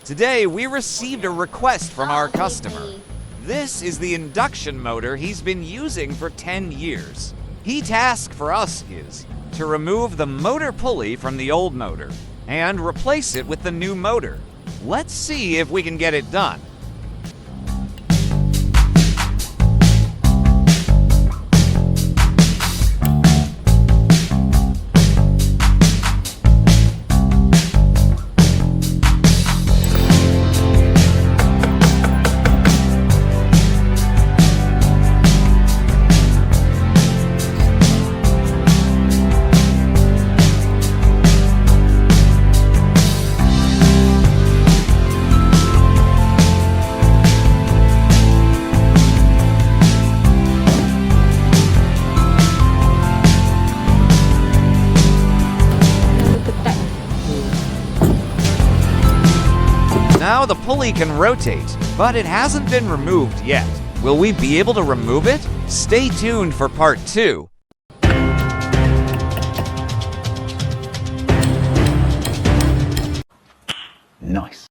Today, we received a request from our customer. This is the induction motor he's been using for 10 years. His task for us is to remove the motor pulley from the old motor and replace it with the new motor. Let's see if we can get it done. Now the pulley can rotate, but it hasn't been removed yet. Will we be able to remove it? Stay tuned for part 2. Nice.